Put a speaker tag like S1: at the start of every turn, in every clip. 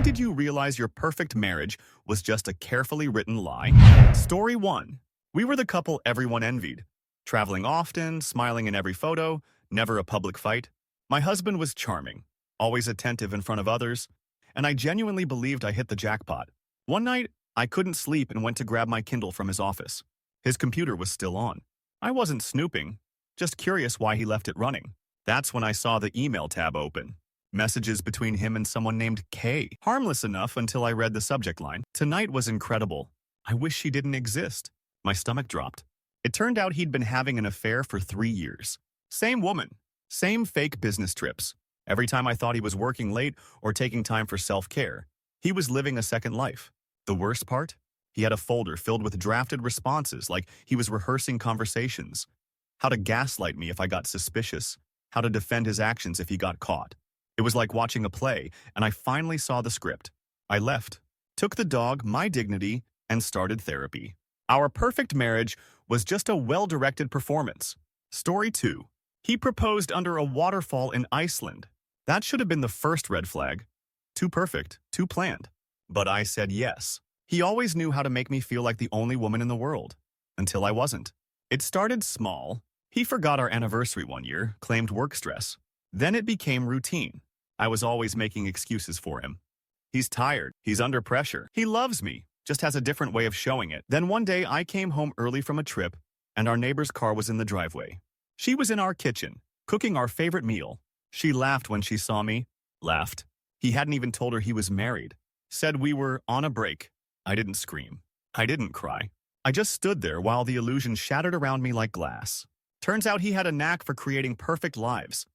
S1: did you realize your perfect marriage was just a carefully written lie? Story 1. We were the couple everyone envied. Traveling often, smiling in every photo, never a public fight. My husband was charming, always attentive in front of others, and I genuinely believed I hit the jackpot. One night, I couldn't sleep and went to grab my Kindle from his office. His computer was still on. I wasn't snooping, just curious why he left it running. That's when I saw the email tab open. Messages between him and someone named Kay. Harmless enough until I read the subject line. Tonight was incredible. I wish she didn't exist. My stomach dropped. It turned out he'd been having an affair for 3 years. Same woman. Same fake business trips. Every time I thought he was working late or taking time for self-care, he was living a second life. The worst part? He had a folder filled with drafted responses like he was rehearsing conversations. How to gaslight me if I got suspicious. How to defend his actions if he got caught. It was like watching a play, and I finally saw the script. I left, took the dog, my dignity, and started therapy. Our perfect marriage was just a well-directed performance. Story 2. He proposed under a waterfall in Iceland. That should have been the first red flag. Too perfect, too planned. But I said yes. He always knew how to make me feel like the only woman in the world. Until I wasn't. It started small. He forgot our anniversary one year, claimed work stress. Then it became routine. I was always making excuses for him. He's tired. He's under pressure. He loves me, just has a different way of showing it. Then one day I came home early from a trip, and our neighbor's car was in the driveway. She was in our kitchen, cooking our favorite meal. She laughed when she saw me. Laughed. He hadn't even told her he was married. Said we were on a break. I didn't scream. I didn't cry. I just stood there while the illusion shattered around me like glass. Turns out he had a knack for creating perfect lives.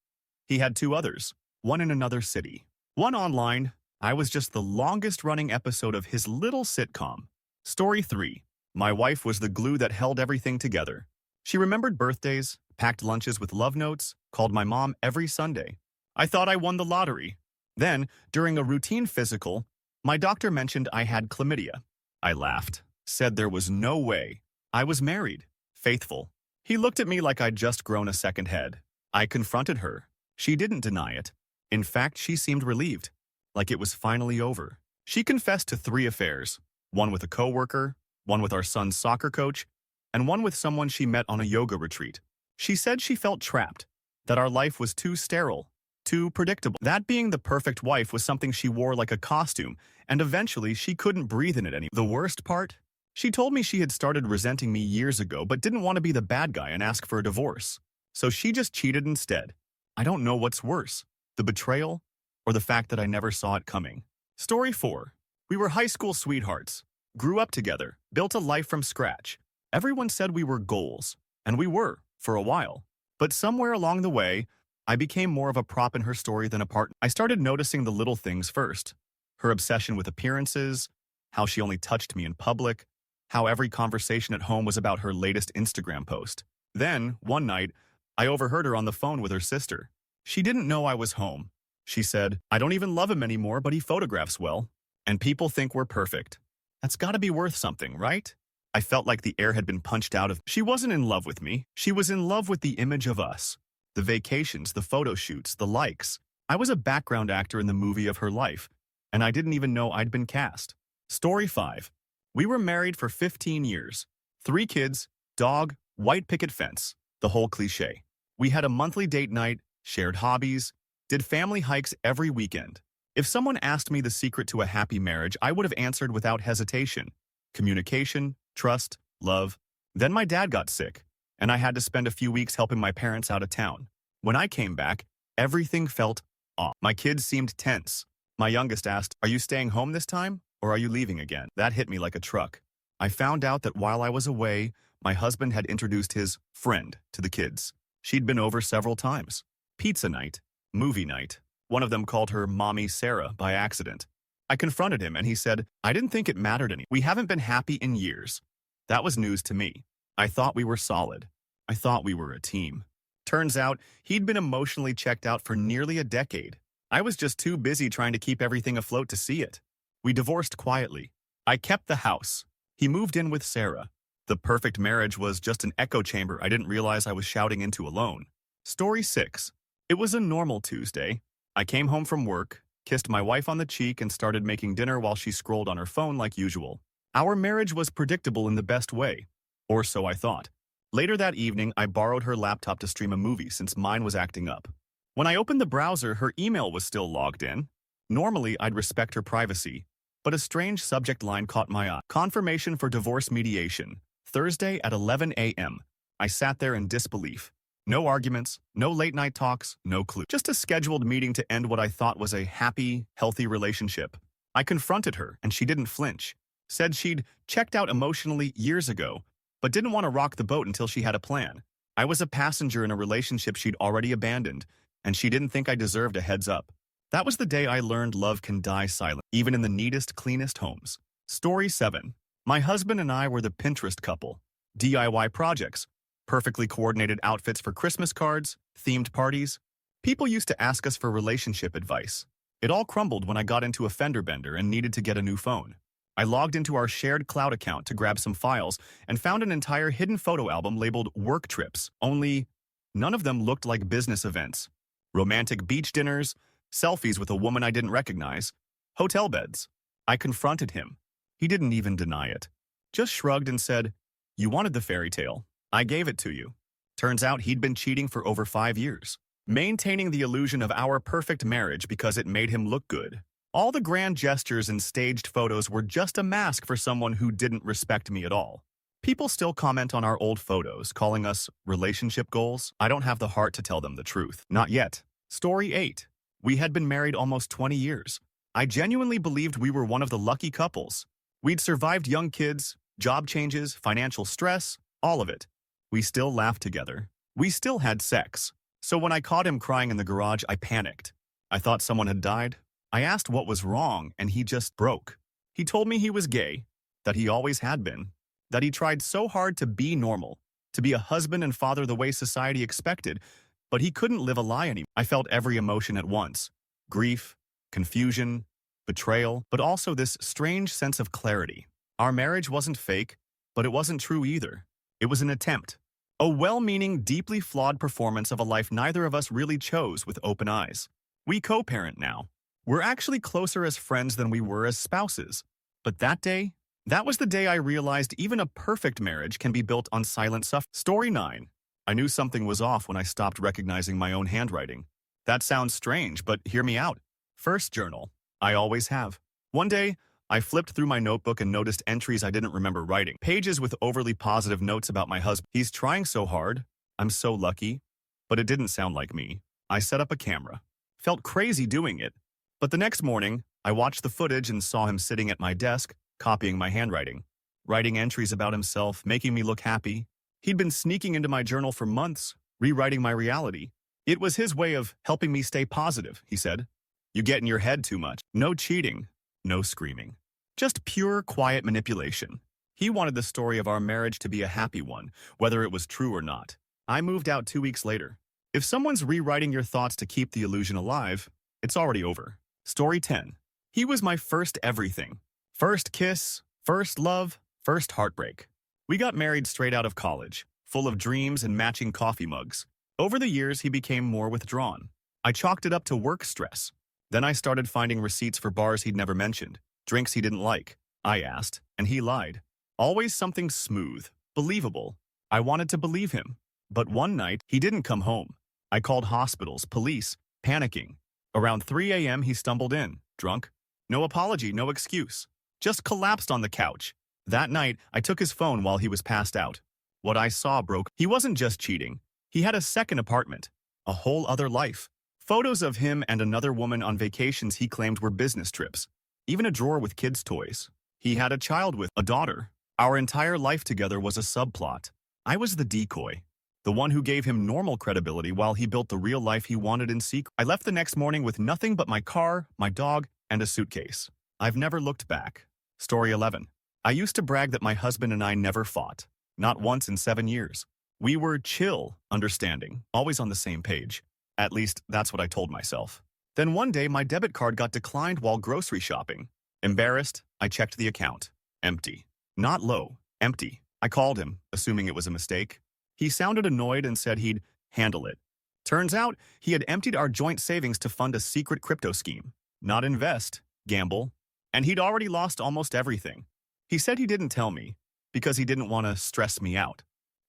S1: He had 2 others, one in another city. One online. I was just the longest-running episode of his little sitcom. Story 3. My wife was the glue that held everything together. She remembered birthdays, packed lunches with love notes, called my mom every Sunday. I thought I won the lottery. Then, during a routine physical, my doctor mentioned I had chlamydia. I laughed, said there was no way. I was married, faithful. He looked at me like I'd just grown a second head. I confronted her. She didn't deny it. In fact, she seemed relieved, like it was finally over. She confessed to 3 affairs, one with a coworker, one with our son's soccer coach, and one with someone she met on a yoga retreat. She said she felt trapped, that our life was too sterile, too predictable. That being the perfect wife was something she wore like a costume, and eventually she couldn't breathe in it anymore. The worst part? She told me she had started resenting me years ago but didn't want to be the bad guy and ask for a divorce. So she just cheated instead. I don't know what's worse, the betrayal or the fact that I never saw it coming. Story 4. We were high school sweethearts, grew up together, built a life from scratch. Everyone said we were goals, and we were, for a while. But somewhere along the way, I became more of a prop in her story than a partner. I started noticing the little things first. Her obsession with appearances, how she only touched me in public, how every conversation at home was about her latest Instagram post. Then, one night, I overheard her on the phone with her sister. She didn't know I was home. She said, "I don't even love him anymore, but he photographs well. And people think we're perfect. That's gotta be worth something, right?" I felt like the air had been punched out of. She wasn't in love with me. She was in love with the image of us. The vacations, the photo shoots, the likes. I was a background actor in the movie of her life, and I didn't even know I'd been cast. Story 5. We were married for 15 years. 3 kids, dog, white picket fence. The whole cliché. We had a monthly date night, shared hobbies, did family hikes every weekend. If someone asked me the secret to a happy marriage, I would have answered without hesitation. Communication, trust, love. Then my dad got sick, and I had to spend a few weeks helping my parents out of town. When I came back, everything felt off. My kids seemed tense. My youngest asked, "Are you staying home this time, or are you leaving again?" That hit me like a truck. I found out that while I was away, my husband had introduced his friend to the kids. She'd been over several times. Pizza night, movie night. One of them called her Mommy Sarah by accident. I confronted him and he said, "I didn't think it mattered any. We haven't been happy in years." That was news to me. I thought we were solid. I thought we were a team. Turns out, he'd been emotionally checked out for nearly a decade. I was just too busy trying to keep everything afloat to see it. We divorced quietly. I kept the house. He moved in with Sarah. The perfect marriage was just an echo chamber I didn't realize I was shouting into alone. Story 6. It was a normal Tuesday. I came home from work, kissed my wife on the cheek, and started making dinner while she scrolled on her phone like usual. Our marriage was predictable in the best way, or so I thought. Later that evening, I borrowed her laptop to stream a movie since mine was acting up. When I opened the browser, her email was still logged in. Normally, I'd respect her privacy, but a strange subject line caught my eye. Confirmation for divorce mediation, Thursday at 11 a.m. I sat there in disbelief. No arguments, no late-night talks, no clue. Just a scheduled meeting to end what I thought was a happy, healthy relationship. I confronted her, and she didn't flinch. Said she'd checked out emotionally years ago, but didn't want to rock the boat until she had a plan. I was a passenger in a relationship she'd already abandoned, and she didn't think I deserved a heads up. That was the day I learned love can die silent, even in the neatest, cleanest homes. Story 7. My husband and I were the Pinterest couple. DIY projects, perfectly coordinated outfits for Christmas cards, themed parties. People used to ask us for relationship advice. It all crumbled when I got into a fender bender and needed to get a new phone. I logged into our shared cloud account to grab some files and found an entire hidden photo album labeled work trips, only none of them looked like business events. Romantic beach dinners, selfies with a woman I didn't recognize, hotel beds. I confronted him. He didn't even deny it. Just shrugged and said, "You wanted the fairy tale. I gave it to you." Turns out he'd been cheating for over 5 years, maintaining the illusion of our perfect marriage because it made him look good. All the grand gestures and staged photos were just a mask for someone who didn't respect me at all. People still comment on our old photos, calling us relationship goals. I don't have the heart to tell them the truth. Not yet. Story 8. We had been married almost 20 years. I genuinely believed we were one of the lucky couples. We'd survived young kids, job changes, financial stress, all of it. We still laughed together. We still had sex. So when I caught him crying in the garage, I panicked. I thought someone had died. I asked what was wrong, and he just broke. He told me he was gay, that he always had been, that he tried so hard to be normal, to be a husband and father the way society expected, but he couldn't live a lie anymore. I felt every emotion at once. Grief, confusion, betrayal, but also this strange sense of clarity. Our marriage wasn't fake, but it wasn't true either. It was an attempt. A well-meaning, deeply flawed performance of a life neither of us really chose with open eyes. We co-parent now. We're actually closer as friends than we were as spouses. But that day, that was the day I realized even a perfect marriage can be built on silent suffering. Story 9. I knew something was off when I stopped recognizing my own handwriting. That sounds strange, but hear me out. First journal. I always have. One day, I flipped through my notebook and noticed entries I didn't remember writing. Pages with overly positive notes about my husband. He's trying so hard. I'm so lucky. But it didn't sound like me. I set up a camera. Felt crazy doing it. But the next morning, I watched the footage and saw him sitting at my desk, copying my handwriting, writing entries about himself, making me look happy. He'd been sneaking into my journal for months, rewriting my reality. It was his way of helping me stay positive, he said. You get in your head too much. No cheating, no screaming. Just pure, quiet manipulation. He wanted the story of our marriage to be a happy one, whether it was true or not. I moved out 2 weeks later. If someone's rewriting your thoughts to keep the illusion alive, it's already over. Story 10. He was my first everything. First kiss, first love, first heartbreak. We got married straight out of college, full of dreams and matching coffee mugs. Over the years, he became more withdrawn. I chalked it up to work stress. Then I started finding receipts for bars he'd never mentioned, drinks he didn't like. I asked, and he lied. Always something smooth, believable. I wanted to believe him. But one night, he didn't come home. I called hospitals, police, panicking. Around 3 a.m., he stumbled in, drunk. No apology, no excuse. Just collapsed on the couch. That night, I took his phone while he was passed out. What I saw broke. He wasn't just cheating. He had a second apartment, a whole other life. Photos of him and another woman on vacations he claimed were business trips. Even a drawer with kids' toys. He had a child with a daughter. Our entire life together was a subplot. I was the decoy. The one who gave him normal credibility while he built the real life he wanted in secret. I left the next morning with nothing but my car, my dog, and a suitcase. I've never looked back. Story 11. I used to brag that my husband and I never fought. Not once in 7 years. We were chill, understanding, always on the same page. At least, that's what I told myself. Then one day, my debit card got declined while grocery shopping. Embarrassed, I checked the account. Empty. Not low. Empty. I called him, assuming it was a mistake. He sounded annoyed and said he'd handle it. Turns out, he had emptied our joint savings to fund a secret crypto scheme. not invest, gamble, and he'd already lost almost everything. He said he didn't tell me because he didn't want to stress me out.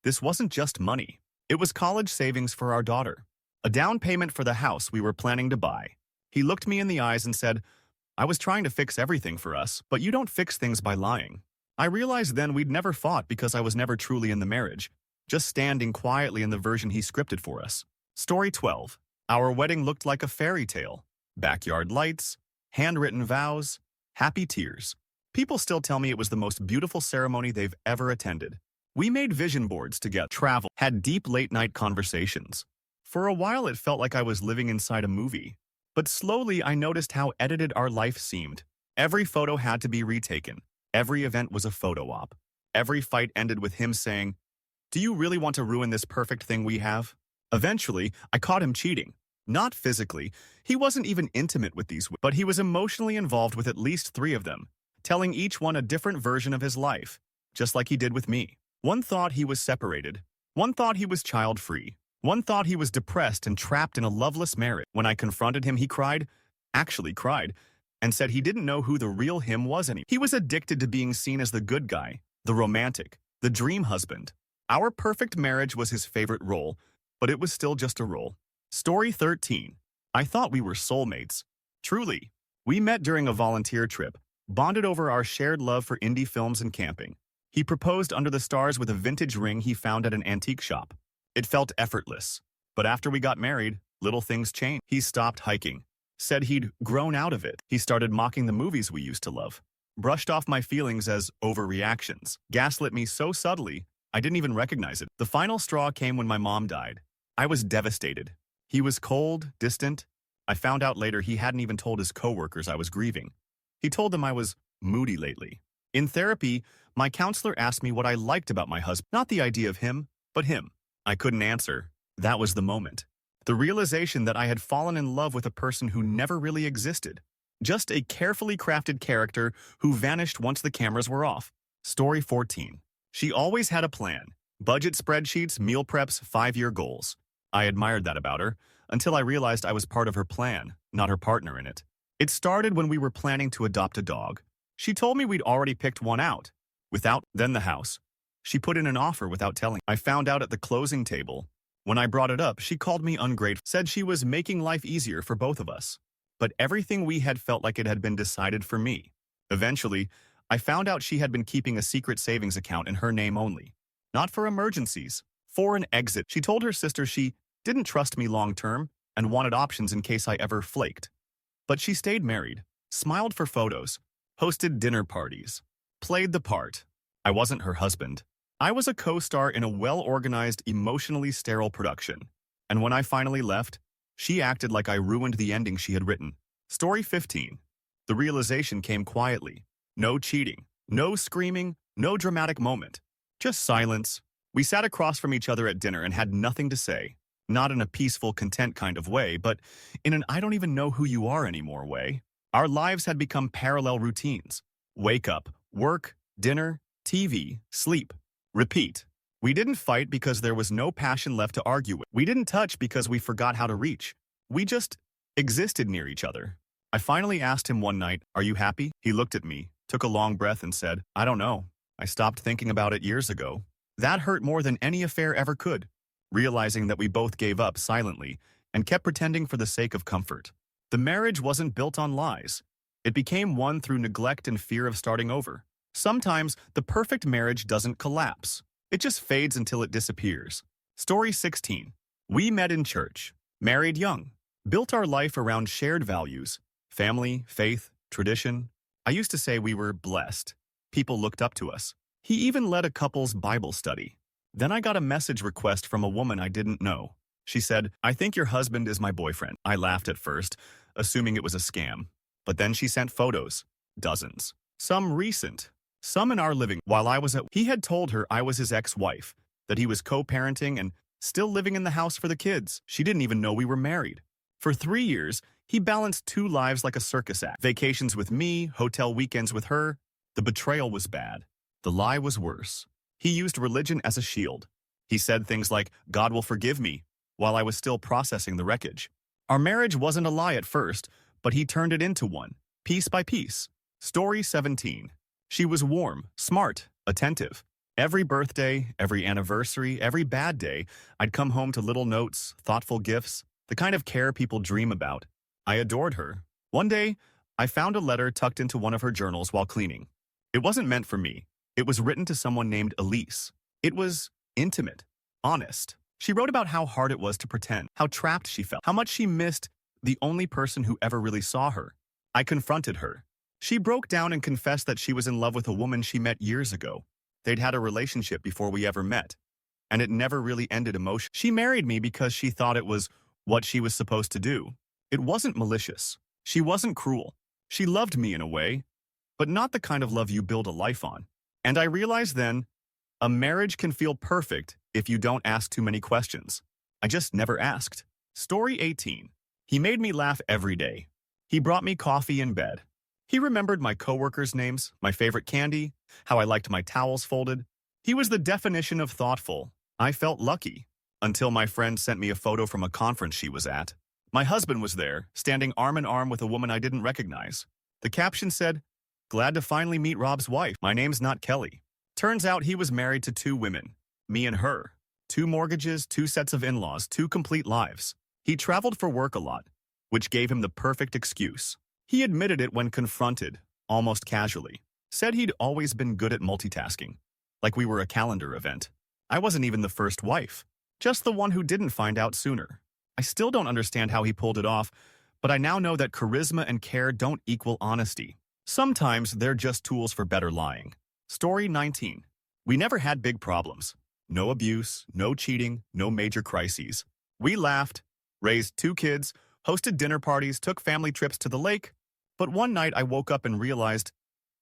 S1: This wasn't just money. It was college savings for our daughter, a down payment for the house we were planning to buy. He looked me in the eyes and said, "I was trying to fix everything for us, but you don't fix things by lying." I realized then we'd never fought because I was never truly in the marriage, just standing quietly in the version he scripted for us. Story 12. Our wedding looked like a fairy tale. Backyard lights, handwritten vows, happy tears. People still tell me it was the most beautiful ceremony they've ever attended. We made vision boards together, traveled, had deep late-night conversations. For a while it felt like I was living inside a movie. But slowly I noticed how edited our life seemed. Every photo had to be retaken. Every event was a photo op. Every fight ended with him saying, "Do you really want to ruin this perfect thing we have?" Eventually, I caught him cheating. Not physically. He wasn't even intimate with these, but he was emotionally involved with at least 3 of them, telling each one a different version of his life, just like he did with me. One thought he was separated. One thought he was child-free. One thought he was depressed and trapped in a loveless marriage. When I confronted him, he cried, actually cried, and said he didn't know who the real him was anymore. He was addicted to being seen as the good guy, the romantic, the dream husband. Our perfect marriage was his favorite role, but it was still just a role. Story 13. I thought we were soulmates. Truly. We met during a volunteer trip, bonded over our shared love for indie films and camping. He proposed under the stars with a vintage ring he found at an antique shop. It felt effortless. But after we got married, little things changed. He stopped hiking, said he'd grown out of it. He started mocking the movies we used to love, brushed off my feelings as overreactions, gaslit me so subtly I didn't even recognize it. The final straw came when my mom died. I was devastated. He was cold, distant. I found out later he hadn't even told his coworkers I was grieving. He told them I was moody lately. In therapy, my counselor asked me what I liked about my husband, not the idea of him, but him. I couldn't answer. That was the moment. The realization that I had fallen in love with a person who never really existed. Just a carefully crafted character who vanished once the cameras were off. Story 14. She always had a plan. Budget spreadsheets, meal preps, 5-year goals. I admired that about her, until I realized I was part of her plan, not her partner in it. It started when we were planning to adopt a dog. She told me we'd already picked one out. Then the house. She put in an offer without telling. I found out at the closing table. When I brought it up, she called me ungrateful, said she was making life easier for both of us. But everything we had felt like it had been decided for me. Eventually, I found out she had been keeping a secret savings account in her name only. Not for emergencies, for an exit. She told her sister she didn't trust me long-term and wanted options in case I ever flaked. But she stayed married, smiled for photos, hosted dinner parties, played the part. I wasn't her husband. I was a co-star in a well-organized, emotionally sterile production. And when I finally left, she acted like I ruined the ending she had written. Story 15. The realization came quietly. No cheating, no screaming, no dramatic moment. Just silence. We sat across from each other at dinner and had nothing to say. Not in a peaceful, content kind of way, but in an I don't even know who you are anymore way. Our lives had become parallel routines. Wake up, work, dinner, TV, sleep, repeat. We didn't fight because there was no passion left to argue with. We didn't touch because we forgot how to reach. We just existed near each other. I finally asked him one night, "Are you happy?" He looked at me, took a long breath and said, "I don't know. I stopped thinking about it years ago." That hurt more than any affair ever could. Realizing that we both gave up silently and kept pretending for the sake of comfort. The marriage wasn't built on lies. It became one through neglect and fear of starting over. Sometimes the perfect marriage doesn't collapse. It just fades until it disappears. Story 16. We met in church, married young, built our life around shared values, family, faith, tradition. I used to say we were blessed. People looked up to us. He even led a couple's Bible study. Then I got a message request from a woman I didn't know. She said, "I think your husband is my boyfriend." I laughed at first, assuming it was a scam. But then she sent photos. Dozens. Some recent. Some in our living while I was at. He had told her I was his ex-wife, that he was co-parenting and still living in the house for the kids. She didn't even know we were married. For 3 years, he balanced 2 lives like a circus act. Vacations with me, hotel weekends with her. The betrayal was bad. The lie was worse. He used religion as a shield. He said things like, "God will forgive me," while I was still processing the wreckage. Our marriage wasn't a lie at first, but he turned it into one, piece by piece. Story 17. She was warm, smart, attentive. Every birthday, every anniversary, every bad day, I'd come home to little notes, thoughtful gifts, the kind of care people dream about. I adored her. One day, I found a letter tucked into one of her journals while cleaning. It wasn't meant for me. It was written to someone named Elise. It was intimate, honest. She wrote about how hard it was to pretend, how trapped she felt, how much she missed the only person who ever really saw her. I confronted her. She broke down and confessed that she was in love with a woman she met years ago. They'd had a relationship before we ever met, and it never really ended emotion. She married me because she thought it was what she was supposed to do. It wasn't malicious. She wasn't cruel. She loved me in a way, but not the kind of love you build a life on. And I realized then, a marriage can feel perfect if you don't ask too many questions. I just never asked. Story 18. He made me laugh every day. He brought me coffee in bed. He remembered my coworkers' names, my favorite candy, how I liked my towels folded. He was the definition of thoughtful. I felt lucky, until my friend sent me a photo from a conference she was at. My husband was there, standing arm in arm with a woman I didn't recognize. The caption said, "Glad to finally meet Rob's wife. My name's not Kelly." Turns out he was married to two women, me and her. 2 mortgages, 2 sets of in-laws, 2 complete lives. He traveled for work a lot, which gave him the perfect excuse. He admitted it when confronted, almost casually. Said he'd always been good at multitasking, like we were a calendar event. I wasn't even the first wife, just the one who didn't find out sooner. I still don't understand how he pulled it off, but I now know that charisma and care don't equal honesty. Sometimes they're just tools for better lying. Story 19. We never had big problems. No abuse, no cheating, no major crises. We laughed, raised 2 kids, hosted dinner parties, took family trips to the lake. But one night I woke up and realized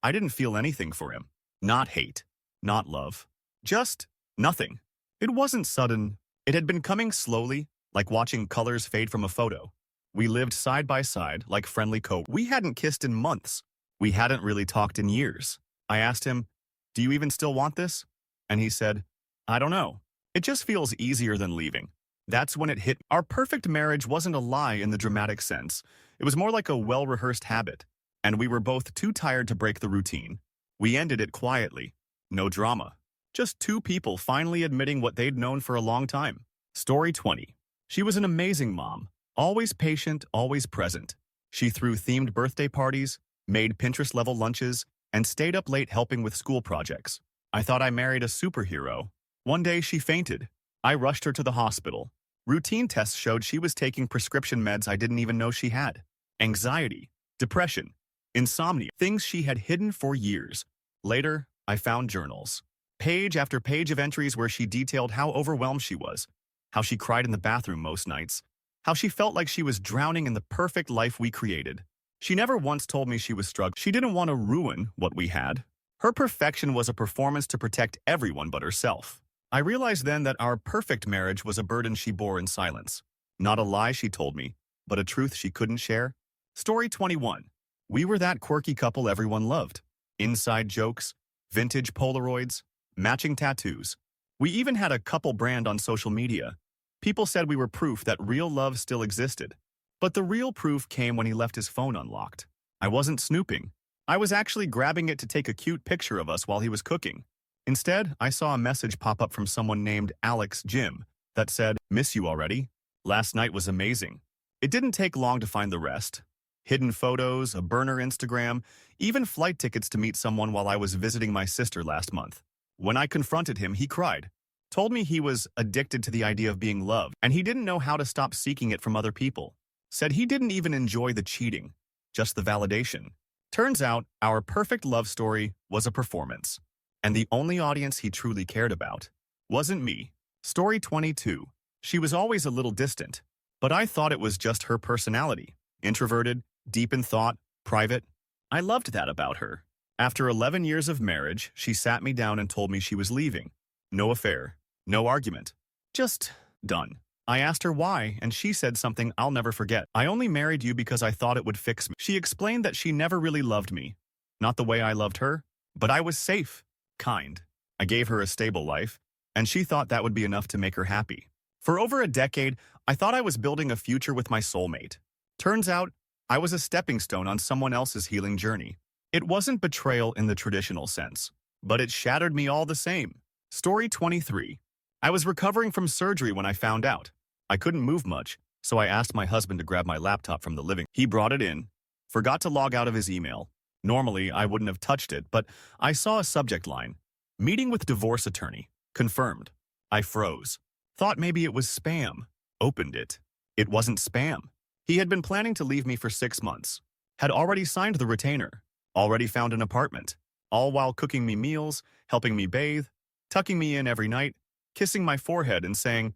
S1: I didn't feel anything for him. Not hate, not love, just nothing. It wasn't sudden. It had been coming slowly, like watching colors fade from a photo. We lived side by side, like friendly We hadn't kissed in months. We hadn't really talked in years. I asked him, "Do you even still want this?" And he said, "I don't know. It just feels easier than leaving." That's when it hit. Our perfect marriage wasn't a lie in the dramatic sense. It was more like a well-rehearsed habit, and we were both too tired to break the routine. We ended it quietly. No drama. Just 2 people finally admitting what they'd known for a long time. Story 20. She was an amazing mom. Always patient, always present. She threw themed birthday parties, made Pinterest-level lunches, and stayed up late helping with school projects. I thought I married a superhero. One day she fainted. I rushed her to the hospital. Routine tests showed she was taking prescription meds I didn't even know she had. Anxiety, depression, insomnia, things she had hidden for years. Later, I found journals. Page after page of entries where she detailed how overwhelmed she was, how she cried in the bathroom most nights, how she felt like she was drowning in the perfect life we created. She never once told me she was struggling. She didn't want to ruin what we had. Her perfection was a performance to protect everyone but herself. I realized then that our perfect marriage was a burden she bore in silence. Not a lie she told me, but a truth she couldn't share. Story 21. We were that quirky couple everyone loved. Inside jokes, vintage Polaroids, matching tattoos. We even had a couple brand on social media. People said we were proof that real love still existed. But the real proof came when he left his phone unlocked. I wasn't snooping. I was actually grabbing it to take a cute picture of us while he was cooking. Instead, I saw a message pop up from someone named Alex Jim that said, "Miss you already? Last night was amazing." It didn't take long to find the rest. Hidden photos, a burner Instagram, even flight tickets to meet someone while I was visiting my sister last month. When I confronted him, he cried, told me he was addicted to the idea of being loved, and he didn't know how to stop seeking it from other people. Said he didn't even enjoy the cheating, just the validation. Turns out, our perfect love story was a performance. And the only audience he truly cared about wasn't me. Story 22. She was always a little distant, but I thought it was just her personality. Introverted, deep in thought, private. I loved that about her. After 11 years of marriage, she sat me down and told me she was leaving. No affair, no argument. Just done. I asked her why, and she said something I'll never forget. "I only married you because I thought it would fix me." She explained that she never really loved me. Not the way I loved her, but I was safe, kind. I gave her a stable life, and she thought that would be enough to make her happy. For over a decade, I thought I was building a future with my soulmate. Turns out, I was a stepping stone on someone else's healing journey. It wasn't betrayal in the traditional sense, but it shattered me all the same. Story 23. I was recovering from surgery when I found out. I couldn't move much, so I asked my husband to grab my laptop from the living room. He brought it in, forgot to log out of his email. Normally, I wouldn't have touched it, but I saw a subject line. Meeting with divorce attorney. Confirmed. I froze. Thought maybe it was spam. Opened it. It wasn't spam. He had been planning to leave me for 6 months. Had already signed the retainer. Already found an apartment. All while cooking me meals, helping me bathe, tucking me in every night, kissing my forehead and saying,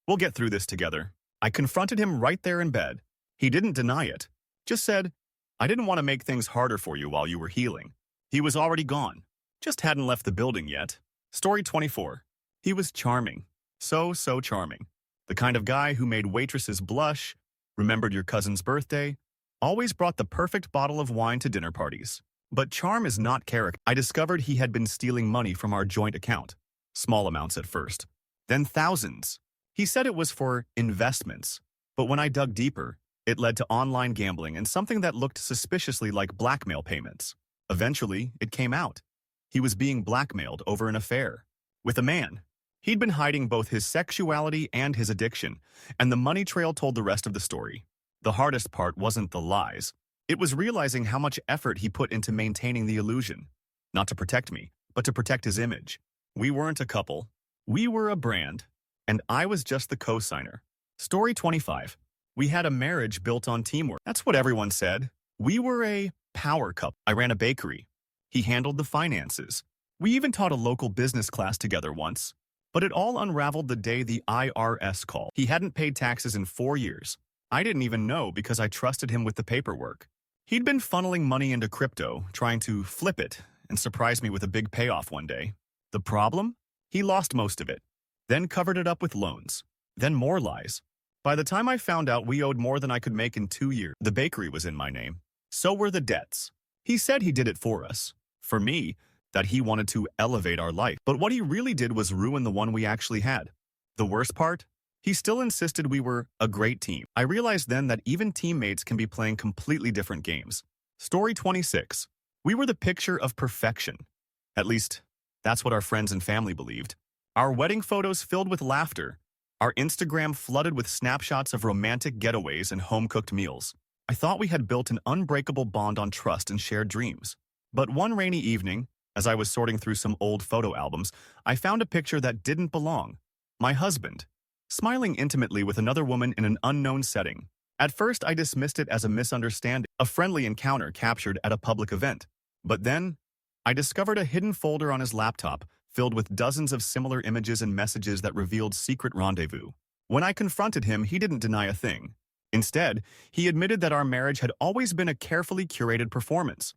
S1: "We'll get through this together." I confronted him right there in bed. He didn't deny it. Just said, "I didn't want to make things harder for you while you were healing." He was already gone. Just hadn't left the building yet. Story 24. He was charming. So charming. The kind of guy who made waitresses blush, remembered your cousin's birthday, always brought the perfect bottle of wine to dinner parties. But charm is not character. I discovered he had been stealing money from our joint account. Small amounts at first. Then thousands. He said it was for investments. But when I dug deeper, it led to online gambling and something that looked suspiciously like blackmail payments. Eventually, it came out. He was being blackmailed over an affair. With a man. He'd been hiding both his sexuality and his addiction, and the money trail told the rest of the story. The hardest part wasn't the lies. It was realizing how much effort he put into maintaining the illusion. Not to protect me, but to protect his image. We weren't a couple. We were a brand. And I was just the co-signer. Story 25. We had a marriage built on teamwork. That's what everyone said. We were a power couple. I ran a bakery. He handled the finances. We even taught a local business class together once. But it all unraveled the day the IRS called. He hadn't paid taxes in 4 years. I didn't even know because I trusted him with the paperwork. He'd been funneling money into crypto, trying to flip it, and surprise me with a big payoff one day. The problem? He lost most of it. Then covered it up with loans. Then more lies. By the time I found out we owed more than I could make in 2 years, the bakery was in my name. So were the debts. He said he did it for us. For me, that he wanted to elevate our life. But what he really did was ruin the one we actually had. The worst part? He still insisted we were a great team. I realized then that even teammates can be playing completely different games. Story 26. We were the picture of perfection. At least, that's what our friends and family believed. Our wedding photos filled with laughter. Our Instagram flooded with snapshots of romantic getaways and home-cooked meals. I thought we had built an unbreakable bond on trust and shared dreams. But one rainy evening, as I was sorting through some old photo albums, I found a picture that didn't belong. My husband, smiling intimately with another woman in an unknown setting. At first, I dismissed it as a misunderstanding, a friendly encounter captured at a public event. But then, I discovered a hidden folder on his laptop filled with dozens of similar images and messages that revealed secret rendezvous. When I confronted him, he didn't deny a thing. Instead, he admitted that our marriage had always been a carefully curated performance.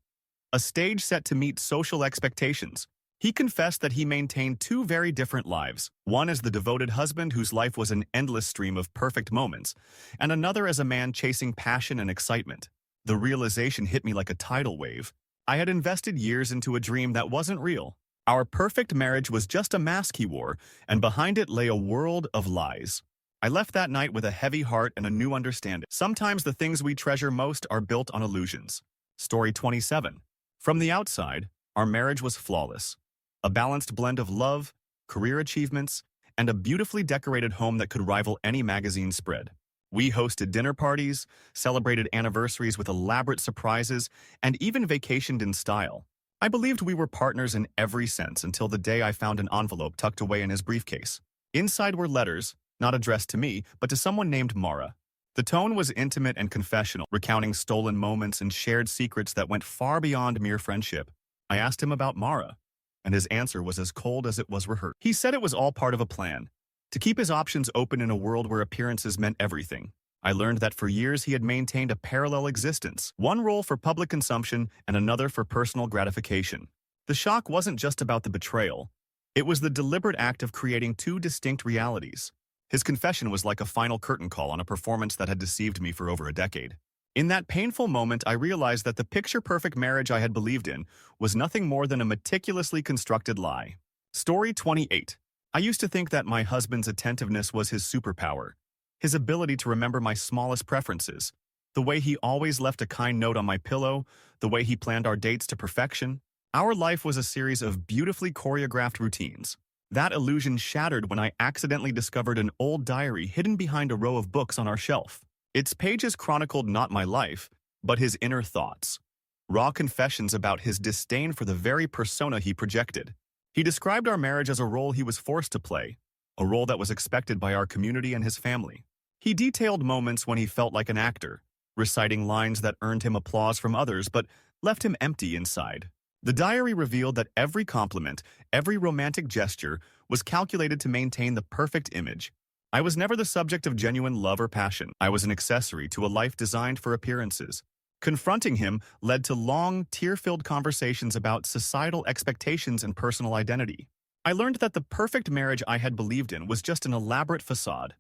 S1: A stage set to meet social expectations. He confessed that he maintained 2 very different lives, one as the devoted husband whose life was an endless stream of perfect moments, and another as a man chasing passion and excitement. The realization hit me like a tidal wave. I had invested years into a dream that wasn't real. Our perfect marriage was just a mask he wore, and behind it lay a world of lies. I left that night with a heavy heart and a new understanding. Sometimes the things we treasure most are built on illusions. Story 27. From the outside, our marriage was flawless. A balanced blend of love, career achievements, and a beautifully decorated home that could rival any magazine spread. We hosted dinner parties, celebrated anniversaries with elaborate surprises, and even vacationed in style. I believed we were partners in every sense until the day I found an envelope tucked away in his briefcase. Inside were letters, not addressed to me, but to someone named Mara. The tone was intimate and confessional, recounting stolen moments and shared secrets that went far beyond mere friendship. I asked him about Mara, and his answer was as cold as it was rehearsed. He said it was all part of a plan, to keep his options open in a world where appearances meant everything. I learned that for years he had maintained a parallel existence, one role for public consumption and another for personal gratification. The shock wasn't just about the betrayal. It was the deliberate act of creating 2 distinct realities. His confession was like a final curtain call on a performance that had deceived me for over a decade. In that painful moment, I realized that the picture-perfect marriage I had believed in was nothing more than a meticulously constructed lie. Story 28. I used to think that my husband's attentiveness was his superpower, his ability to remember my smallest preferences, the way he always left a kind note on my pillow, the way he planned our dates to perfection. Our life was a series of beautifully choreographed routines. That illusion shattered when I accidentally discovered an old diary hidden behind a row of books on our shelf. Its pages chronicled not my life, but his inner thoughts. Raw confessions about his disdain for the very persona he projected. He described our marriage as a role he was forced to play, a role that was expected by our community and his family. He detailed moments when he felt like an actor, reciting lines that earned him applause from others but left him empty inside. The diary revealed that every compliment, every romantic gesture, was calculated to maintain the perfect image. I was never the subject of genuine love or passion. I was an accessory to a life designed for appearances. Confronting him led to long, tear-filled conversations about societal expectations and personal identity. I learned that the perfect marriage I had believed in was just an elaborate facade,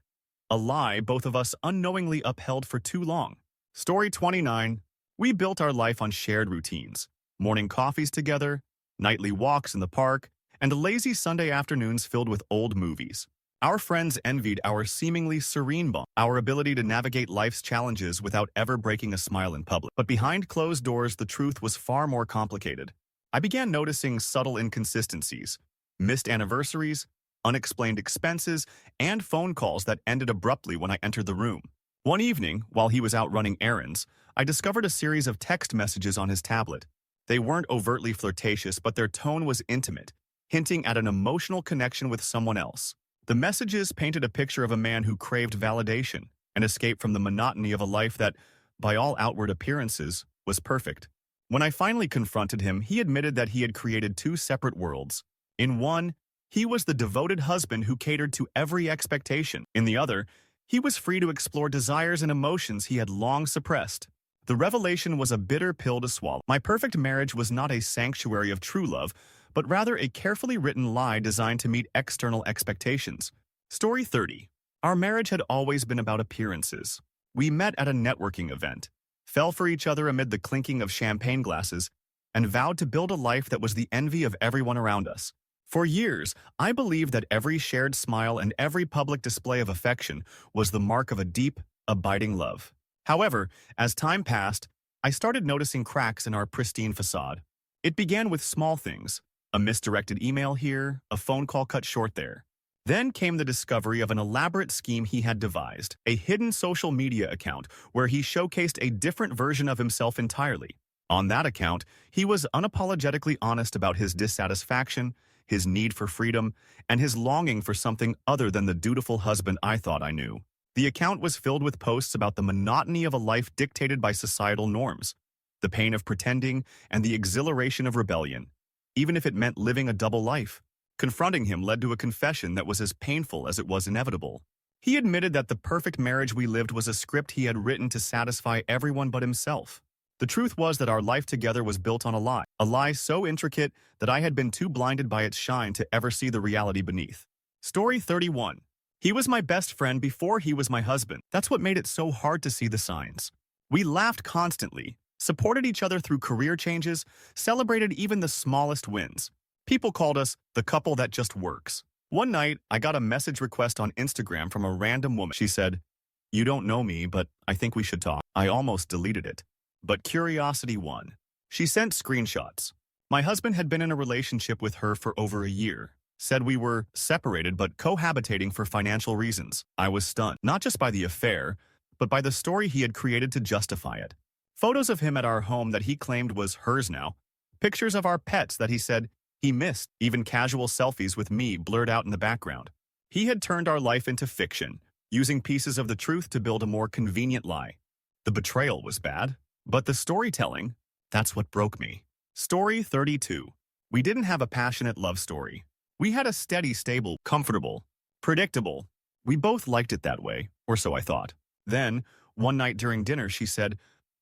S1: a lie both of us unknowingly upheld for too long. Story 29. We built our life on shared routines. Morning coffees together, nightly walks in the park, and lazy Sunday afternoons filled with old movies. Our friends envied our seemingly serene bond, our ability to navigate life's challenges without ever breaking a smile in public. But behind closed doors, the truth was far more complicated. I began noticing subtle inconsistencies, missed anniversaries, unexplained expenses, and phone calls that ended abruptly when I entered the room. One evening, while he was out running errands, I discovered a series of text messages on his tablet. They weren't overtly flirtatious, but their tone was intimate, hinting at an emotional connection with someone else. The messages painted a picture of a man who craved validation, an escape from the monotony of a life that, by all outward appearances, was perfect. When I finally confronted him, he admitted that he had created two separate worlds. In one, he was the devoted husband who catered to every expectation. In the other, he was free to explore desires and emotions he had long suppressed. The revelation was a bitter pill to swallow. My perfect marriage was not a sanctuary of true love, but rather a carefully written lie designed to meet external expectations. Story 30. Our marriage had always been about appearances. We met at a networking event, fell for each other amid the clinking of champagne glasses, and vowed to build a life that was the envy of everyone around us. For years, I believed that every shared smile and every public display of affection was the mark of a deep, abiding love. However, as time passed, I started noticing cracks in our pristine facade. It began with small things. A misdirected email here, a phone call cut short there. Then came the discovery of an elaborate scheme he had devised, a hidden social media account where he showcased a different version of himself entirely. On that account, he was unapologetically honest about his dissatisfaction, his need for freedom, and his longing for something other than the dutiful husband I thought I knew. The account was filled with posts about the monotony of a life dictated by societal norms, the pain of pretending, and the exhilaration of rebellion, even if it meant living a double life. Confronting him led to a confession that was as painful as it was inevitable. He admitted that the perfect marriage we lived was a script he had written to satisfy everyone but himself. The truth was that our life together was built on a lie so intricate that I had been too blinded by its shine to ever see the reality beneath. Story 31. He was my best friend before he was my husband. That's what made it so hard to see the signs. We laughed constantly, supported each other through career changes, celebrated even the smallest wins. People called us the couple that just works. One night, I got a message request on Instagram from a random woman. She said, "You don't know me, but I think we should talk." I almost deleted it. But curiosity won. She sent screenshots. My husband had been in a relationship with her for over a year. Said we were separated but cohabitating for financial reasons. I was stunned, not just by the affair, but by the story he had created to justify it. Photos of him at our home that he claimed was hers now. Pictures of our pets that he said he missed. Even casual selfies with me blurred out in the background. He had turned our life into fiction, using pieces of the truth to build a more convenient lie. The betrayal was bad, but the storytelling, that's what broke me. Story 32. We didn't have a passionate love story. We had a steady, stable, comfortable, predictable. We both liked it that way, or so I thought. Then, one night during dinner, she said,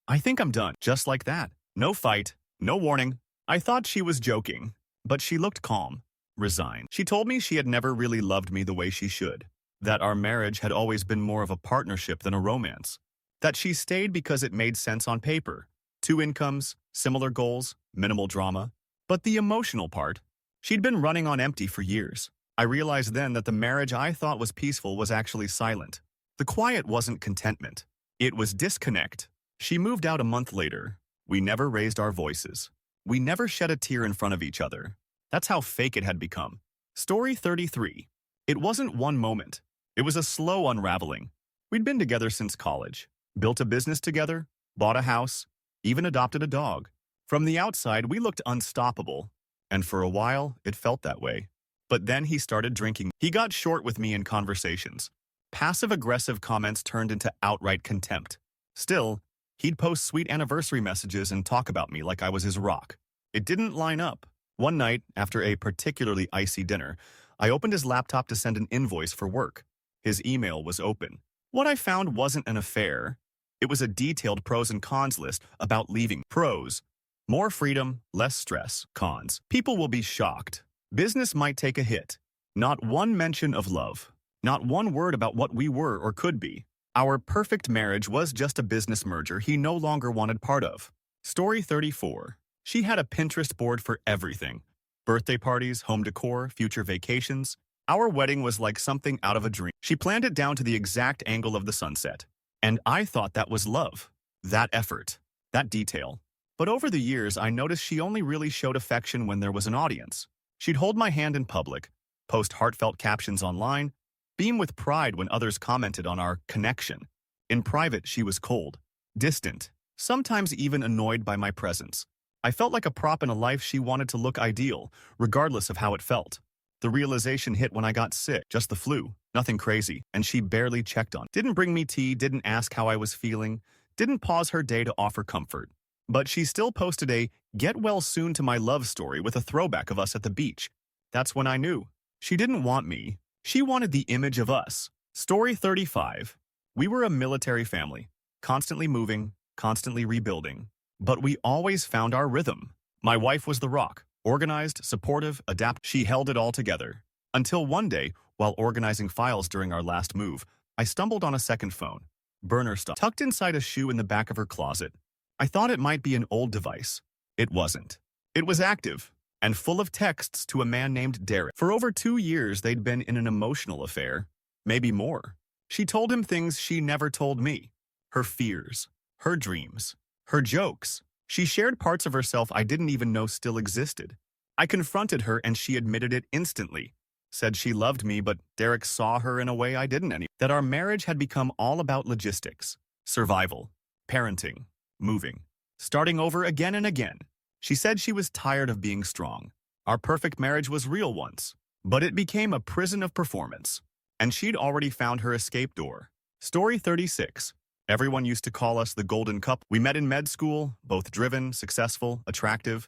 S1: "I think I'm done." Just like that. No fight, no warning. I thought she was joking, but she looked calm, resigned. She told me she had never really loved me the way she should, that our marriage had always been more of a partnership than a romance, that she stayed because it made sense on paper. 2 incomes, similar goals, minimal drama. But the emotional part, she'd been running on empty for years. I realized then that the marriage I thought was peaceful was actually silent. The quiet wasn't contentment. It was disconnect. She moved out a month later. We never raised our voices. We never shed a tear in front of each other. That's how fake it had become. Story 33. It wasn't one moment. It was a slow unraveling. We'd been together since college, built a business together, bought a house, even adopted a dog. From the outside, we looked unstoppable, and for a while, it felt that way. But then he started drinking. He got short with me in conversations. Passive-aggressive comments turned into outright contempt. Still, he'd post sweet anniversary messages and talk about me like I was his rock. It didn't line up. One night, after a particularly icy dinner, I opened his laptop to send an invoice for work. His email was open. What I found wasn't an affair. It was a detailed pros and cons list about leaving. Pros: more freedom, less stress. Cons: people will be shocked. Business might take a hit. Not one mention of love. Not one word about what we were or could be. Our perfect marriage was just a business merger he no longer wanted part of. Story 34. She had a Pinterest board for everything. Birthday parties, home decor, future vacations. Our wedding was like something out of a dream. She planned it down to the exact angle of the sunset. And I thought that was love. That effort. That detail. But over the years, I noticed she only really showed affection when there was an audience. She'd hold my hand in public, post heartfelt captions online, beam with pride when others commented on our connection. In private, she was cold, distant, sometimes even annoyed by my presence. I felt like a prop in a life she wanted to look ideal, regardless of how it felt. The realization hit when I got sick, just the flu, nothing crazy, and she barely checked on. Didn't bring me tea, didn't ask how I was feeling, didn't pause her day to offer comfort. But she still posted a "get well soon" to my love story with a throwback of us at the beach. That's when I knew. She didn't want me. She wanted the image of us. Story 35. We were a military family, constantly moving, constantly rebuilding. But we always found our rhythm. My wife was the rock, organized, supportive, adapt. She held it all together. Until one day, while organizing files during our last move, I stumbled on a second phone. Burner stuff tucked inside a shoe in the back of her closet. I thought it might be an old device. It wasn't. It was active and full of texts to a man named Derek. For over 2 years, they'd been in an emotional affair, maybe more. She told him things she never told me. Her fears, her dreams, her jokes. She shared parts of herself I didn't even know still existed. I confronted her and she admitted it instantly. Said she loved me, but Derek saw her in a way I didn't anymore. That our marriage had become all about logistics, survival, parenting, moving, starting over again and again. She said she was tired of being strong. Our perfect marriage was real once, but it became a prison of performance. And she'd already found her escape door. Story 36. Everyone used to call us the golden couple. We met in med school, both driven, successful, attractive.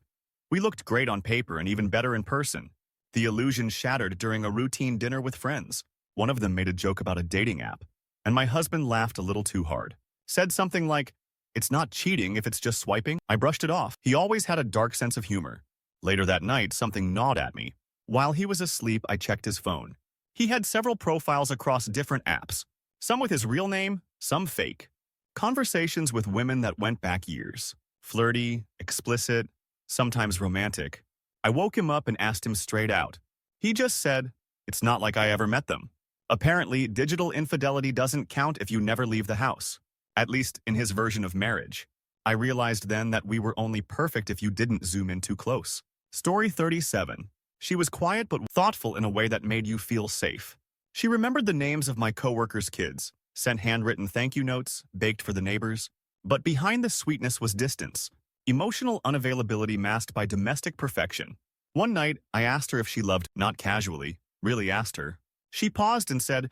S1: We looked great on paper and even better in person. The illusion shattered during a routine dinner with friends. One of them made a joke about a dating app, and my husband laughed a little too hard. Said something like, "It's not cheating if it's just swiping." I brushed it off. He always had a dark sense of humor. Later that night, something gnawed at me. While he was asleep, I checked his phone. He had several profiles across different apps, some with his real name, some fake. Conversations with women that went back years. Flirty, explicit, sometimes romantic. I woke him up and asked him straight out. He just said, "It's not like I ever met them." Apparently, digital infidelity doesn't count if you never leave the house. At least in his version of marriage. I realized then that we were only perfect if you didn't zoom in too close. Story 37. She was quiet but thoughtful in a way that made you feel safe. She remembered the names of my coworkers' kids, sent handwritten thank you notes, baked for the neighbors. But behind the sweetness was distance, emotional unavailability masked by domestic perfection. One night, I asked her if she loved, not casually, really asked her. She paused and said,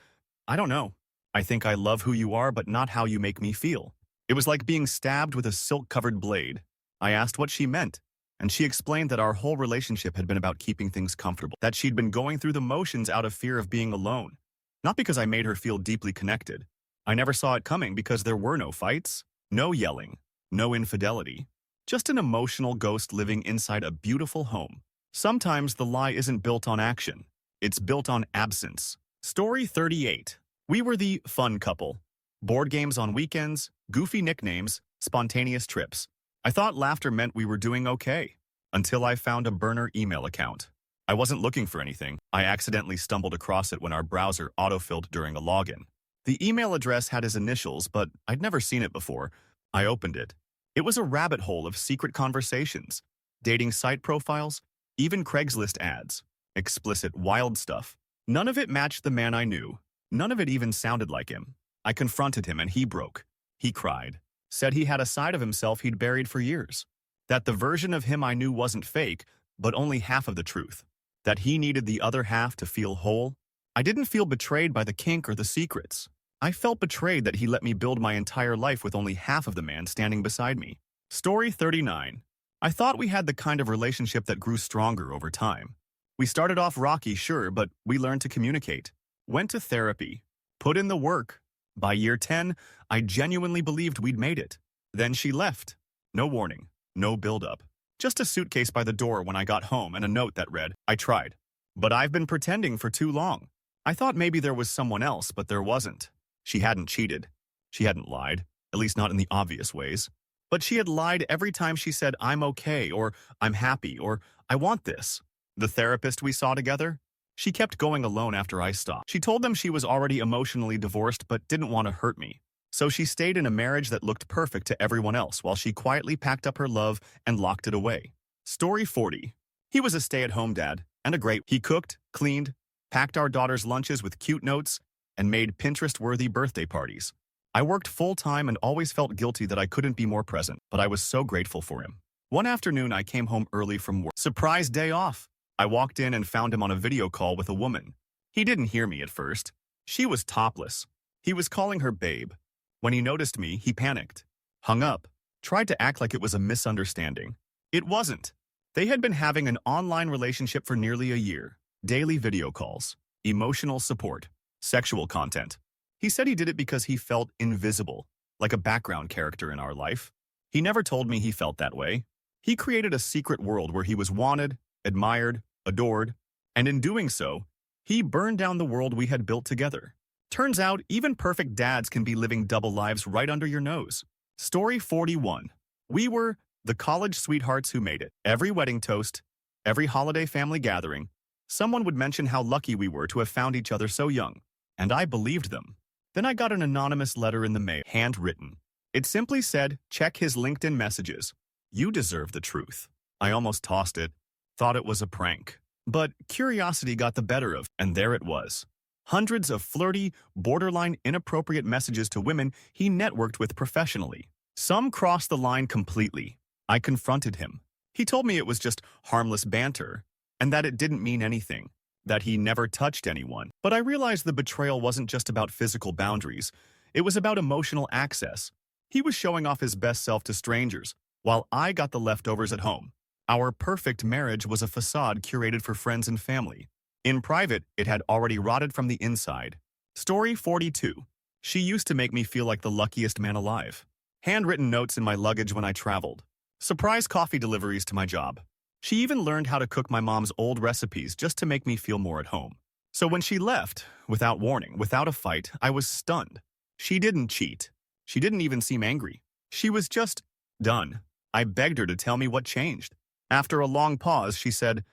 S1: "I don't know. I think I love who you are, but not how you make me feel." It was like being stabbed with a silk-covered blade. I asked what she meant, and she explained that our whole relationship had been about keeping things comfortable, that she'd been going through the motions out of fear of being alone. Not because I made her feel deeply connected. I never saw it coming because there were no fights, no yelling, no infidelity. Just an emotional ghost living inside a beautiful home. Sometimes the lie isn't built on action. It's built on absence. Story 38. We were the fun couple. Board games on weekends, goofy nicknames, spontaneous trips. I thought laughter meant we were doing okay, until I found a burner email account. I wasn't looking for anything. I accidentally stumbled across it when our browser autofilled during a login. The email address had his initials, but I'd never seen it before. I opened it. It was a rabbit hole of secret conversations, dating site profiles, even Craigslist ads, explicit wild stuff. None of it matched the man I knew. None of it even sounded like him. I confronted him and he broke. He cried, said he had a side of himself he'd buried for years, that the version of him I knew wasn't fake, but only half of the truth, that he needed the other half to feel whole. I didn't feel betrayed by the kink or the secrets. I felt betrayed that he let me build my entire life with only half of the man standing beside me. Story 39. I thought we had the kind of relationship that grew stronger over time. We started off rocky, sure, but we learned to communicate. Went to therapy. Put in the work. By year 10, I genuinely believed we'd made it. Then she left. No warning. No build-up. Just a suitcase by the door when I got home and a note that read, "I tried. But I've been pretending for too long." I thought maybe there was someone else, but there wasn't. She hadn't cheated. She hadn't lied, at least not in the obvious ways. But she had lied every time she said, "I'm okay," or "I'm happy," or "I want this." The therapist we saw together? She kept going alone after I stopped. She told them she was already emotionally divorced but didn't want to hurt me. So she stayed in a marriage that looked perfect to everyone else while she quietly packed up her love and locked it away. Story 40. He was a stay-at-home dad, and a great. He cooked, cleaned, packed our daughter's lunches with cute notes, and made Pinterest-worthy birthday parties. I worked full-time and always felt guilty that I couldn't be more present, but I was so grateful for him. One afternoon, I came home early from work. Surprise day off. I walked in and found him on a video call with a woman. He didn't hear me at first. She was topless. He was calling her babe. When he noticed me, he panicked, hung up, tried to act like it was a misunderstanding. It wasn't. They had been having an online relationship for nearly a year. Daily video calls, emotional support, sexual content. He said he did it because he felt invisible, like a background character in our life. He never told me he felt that way. He created a secret world where he was wanted, admired, adored, and in doing so, he burned down the world we had built together. Turns out, even perfect dads can be living double lives right under your nose. Story 41. We were the college sweethearts who made it. Every wedding toast, every holiday family gathering, someone would mention how lucky we were to have found each other so young, and I believed them. Then I got an anonymous letter in the mail, handwritten. It simply said, "Check his LinkedIn messages. You deserve the truth." I almost tossed it, thought it was a prank. But curiosity got the better of, and there it was. Hundreds of flirty, borderline inappropriate messages to women he networked with professionally. Some crossed the line completely. I confronted him. He told me it was just harmless banter, and that it didn't mean anything, that he never touched anyone. But I realized the betrayal wasn't just about physical boundaries. It was about emotional access. He was showing off his best self to strangers, while I got the leftovers at home. Our perfect marriage was a facade curated for friends and family. In private, it had already rotted from the inside. Story 42. She used to make me feel like the luckiest man alive. Handwritten notes in my luggage when I traveled. Surprise coffee deliveries to my job. She even learned how to cook my mom's old recipes just to make me feel more at home. So when she left, without warning, without a fight, I was stunned. She didn't cheat. She didn't even seem angry. She was just done. I begged her to tell me what changed. After a long pause, she said,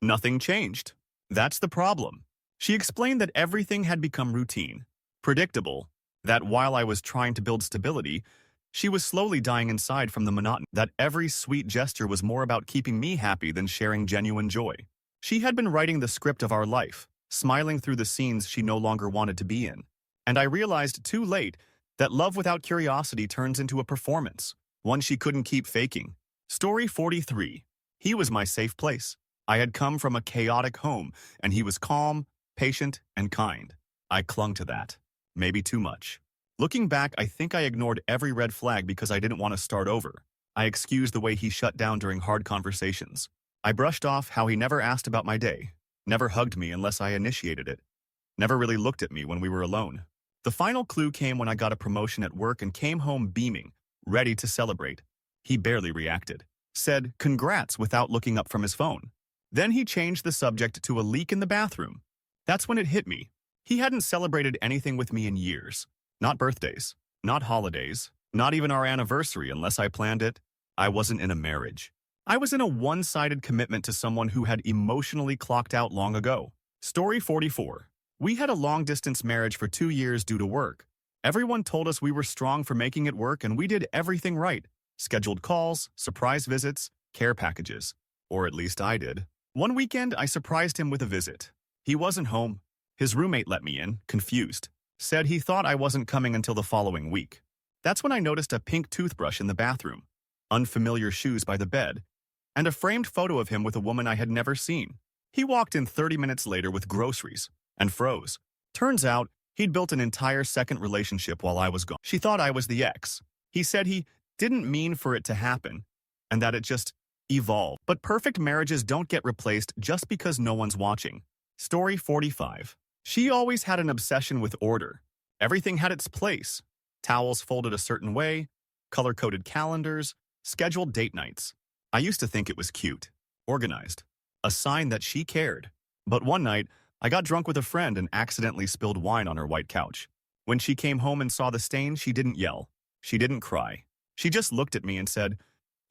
S1: "Nothing changed. That's the problem." She explained that everything had become routine, predictable, that while I was trying to build stability, she was slowly dying inside from the monotony, that every sweet gesture was more about keeping me happy than sharing genuine joy. She had been writing the script of our life, smiling through the scenes she no longer wanted to be in. And I realized too late that love without curiosity turns into a performance, one she couldn't keep faking. Story 43. He was my safe place. I had come from a chaotic home, and he was calm, patient, and kind. I clung to that. Maybe too much. Looking back, I think I ignored every red flag because I didn't want to start over. I excused the way he shut down during hard conversations. I brushed off how he never asked about my day, never hugged me unless I initiated it, never really looked at me when we were alone. The final clue came when I got a promotion at work and came home beaming, ready to celebrate. He barely reacted, said "congrats" without looking up from his phone. Then he changed the subject to a leak in the bathroom. That's when it hit me. He hadn't celebrated anything with me in years. Not birthdays, not holidays, not even our anniversary unless I planned it. I wasn't in a marriage. I was in a one-sided commitment to someone who had emotionally clocked out long ago. Story 44. We had a long-distance marriage for 2 years due to work. Everyone told us we were strong for making it work and we did everything right. Scheduled calls, surprise visits, care packages. Or at least I did. One weekend, I surprised him with a visit. He wasn't home. His roommate let me in, confused. Said he thought I wasn't coming until the following week. That's when I noticed a pink toothbrush in the bathroom, unfamiliar shoes by the bed, and a framed photo of him with a woman I had never seen. He walked in 30 minutes later with groceries and froze. Turns out, he'd built an entire second relationship while I was gone. She thought I was the ex. He said he didn't mean for it to happen and that it just evolved. But perfect marriages don't get replaced just because no one's watching. Story 45. She always had an obsession with order. Everything had its place. Towels folded a certain way, color-coded calendars, scheduled date nights. I used to think it was cute, organized, a sign that she cared. But one night, I got drunk with a friend and accidentally spilled wine on her white couch. When she came home and saw the stain, she didn't yell. She didn't cry. She just looked at me and said,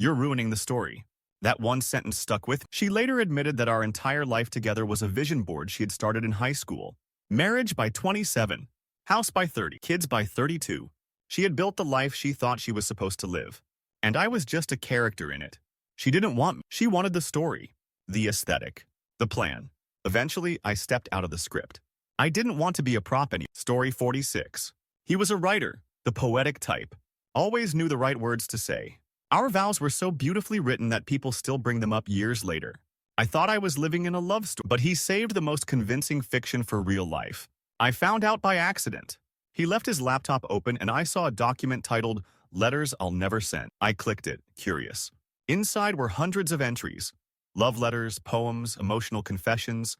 S1: "You're ruining the story." That one sentence stuck with me. She later admitted that our entire life together was a vision board she had started in high school. Marriage by 27, house by 30, kids by 32. She had built the life she thought she was supposed to live. And I was just a character in it. She didn't want me. She wanted the story, the aesthetic, the plan. Eventually, I stepped out of the script. I didn't want to be a prop anymore. Story 46. He was a writer, the poetic type. Always knew the right words to say. Our vows were so beautifully written that people still bring them up years later. I thought I was living in a love story, but he saved the most convincing fiction for real life. I found out by accident. He left his laptop open and I saw a document titled Letters I'll Never Send. I clicked it, curious. Inside were hundreds of entries. Love letters, poems, emotional confessions,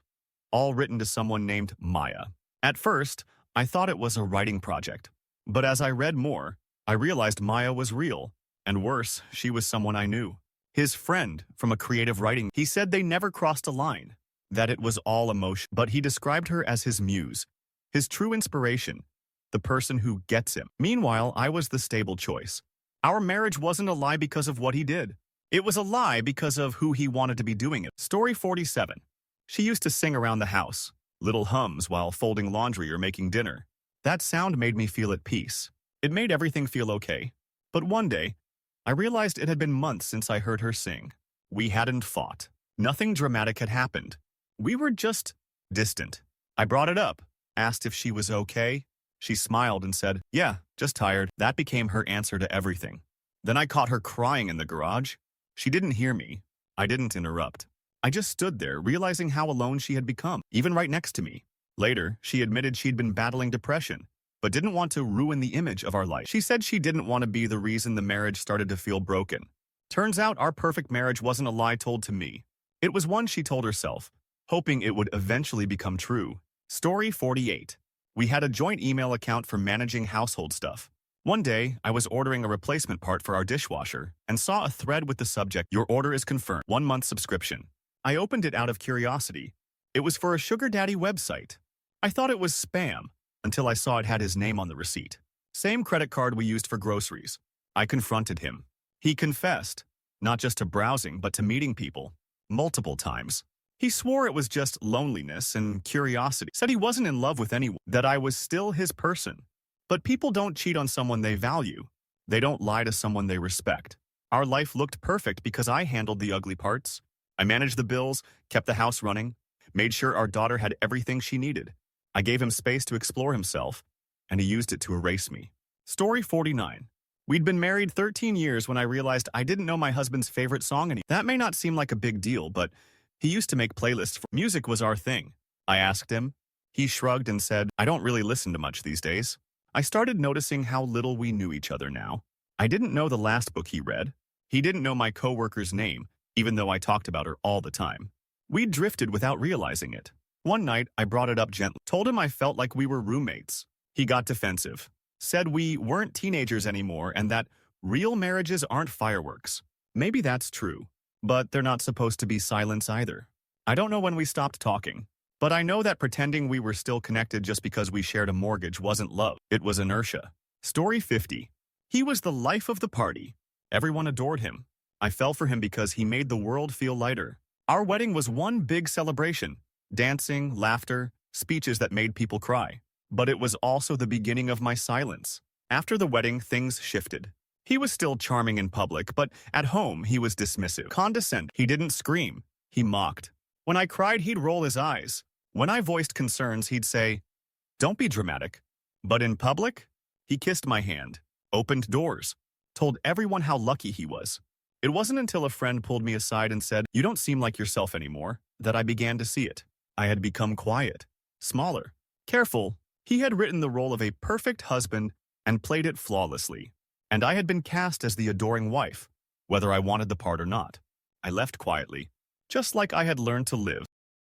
S1: all written to someone named Maya. At first, I thought it was a writing project. But as I read more, I realized Maya was real. And worse, she was someone I knew. His friend from a creative writing. He said they never crossed a line, that it was all emotion. But he described her as his muse, his true inspiration, the person who gets him. Meanwhile, I was the stable choice. Our marriage wasn't a lie because of what he did. It was a lie because of who he wanted to be doing it. Story 47. She used to sing around the house, little hums while folding laundry or making dinner. That sound made me feel at peace. It made everything feel okay. But one day, I realized it had been months since I heard her sing. We hadn't fought. Nothing dramatic had happened. We were just distant. I brought it up, asked if she was okay. She smiled and said, "Yeah, just tired." That became her answer to everything. Then I caught her crying in the garage. She didn't hear me. I didn't interrupt. I just stood there, realizing how alone she had become, even right next to me. Later, she admitted she'd been battling depression, but didn't want to ruin the image of our life. She said she didn't want to be the reason the marriage started to feel broken. Turns out our perfect marriage wasn't a lie told to me. It was one she told herself, hoping it would eventually become true. Story 48. We had a joint email account for managing household stuff. One day, I was ordering a replacement part for our dishwasher and saw a thread with the subject, "Your order is confirmed, 1-month subscription." I opened it out of curiosity. It was for a sugar daddy website. I thought it was spam until I saw it had his name on the receipt. Same credit card we used for groceries. I confronted him. He confessed, not just to browsing, but to meeting people, multiple times. He swore it was just loneliness and curiosity. Said he wasn't in love with anyone, that I was still his person. But people don't cheat on someone they value. They don't lie to someone they respect. Our life looked perfect because I handled the ugly parts. I managed the bills, kept the house running, made sure our daughter had everything she needed. I gave him space to explore himself, and he used it to erase me. Story 49. We'd been married 13 years when I realized I didn't know my husband's favorite song anymore. That may not seem like a big deal, but he used to make playlists for music was our thing. I asked him. He shrugged and said, "I don't really listen to much these days." I started noticing how little we knew each other now. I didn't know the last book he read. He didn't know my coworker's name, even though I talked about her all the time. We drifted without realizing it. One night, I brought it up gently, told him I felt like we were roommates. He got defensive, said we weren't teenagers anymore and that real marriages aren't fireworks. Maybe that's true, but they're not supposed to be silence either. I don't know when we stopped talking, but I know that pretending we were still connected just because we shared a mortgage wasn't love. It was inertia. Story 50. He was the life of the party. Everyone adored him. I fell for him because he made the world feel lighter. Our wedding was one big celebration. Dancing, laughter, speeches that made people cry. But it was also the beginning of my silence. After the wedding, things shifted. He was still charming in public, but at home he was dismissive, condescending. He didn't scream. He mocked. When I cried, he'd roll his eyes. When I voiced concerns, he'd say, "Don't be dramatic." But in public, he kissed my hand, opened doors, told everyone how lucky he was. It wasn't until a friend pulled me aside and said, "You don't seem like yourself anymore," that I began to see it. I had become quiet, smaller, careful. He had written the role of a perfect husband and played it flawlessly. And I had been cast as the adoring wife, whether I wanted the part or not. I left quietly, just like I had learned to live.